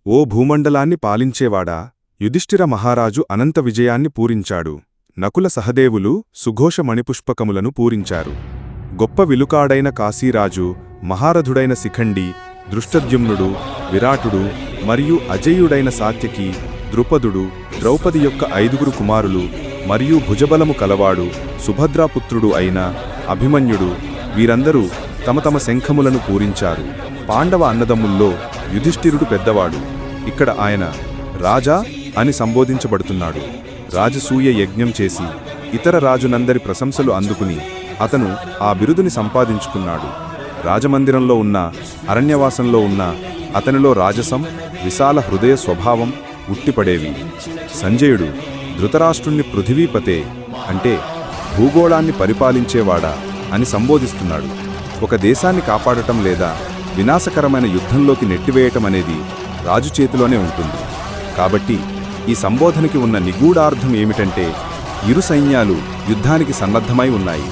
ఓ భూమండలాన్ని పాలించేవాడా, యుధిష్ఠిర మహారాజు అనంత విజయాన్ని పూరించాడు. నకుల సహదేవులు సుఘోష మణిపుష్పకములను పూరించారు. గొప్ప విలుకాడైన కాశీరాజు, మహారథుడైన శిఖండి, దృష్టద్యుమ్నుడు, విరాటుడు మరియు అజేయుడైన సాత్యకి, ద్రుపదుడు, ద్రౌపది యొక్క 5 కుమారులు మరియు భుజబలము కలవాడు సుభద్రాపుత్రుడు అయిన అభిమన్యుడు, వీరందరూ తమ తమ శంఖములను పూరించారు. పాండవ అన్నదమ్ముల్లో యుధిష్ఠిరుడు పెద్దవాడు. ఇక్కడ ఆయన రాజా అని సంబోధించబడుతున్నాడు. రాజసూయ యజ్ఞం చేసి ఇతర రాజునందరి ప్రశంసలు అందుకుని అతను ఆ బిరుదుని సంపాదించుకున్నాడు. రాజమందిరంలో ఉన్న, అరణ్యవాసంలో ఉన్న అతనిలో రాజసం, విశాల హృదయ స్వభావం ఉట్టిపడేవి. సంజయుడు ధృతరాష్ట్రుణ్ణి పృథివీపతే అంటే భూగోళాన్ని పరిపాలించేవాడా అని సంబోధిస్తున్నాడు. ఒక దేశాన్ని కాపాడటం లేదా వినాశకరమైన యుద్ధంలోకి నెట్టివేయటం అనేది రాజు చేతిలోనే ఉంటుంది. కాబట్టి ఈ సంబోధనకి ఉన్న నిగూఢార్థం ఏమిటంటే, ఇరు సైన్యాలు యుద్ధానికి సన్నద్ధమై ఉన్నాయి.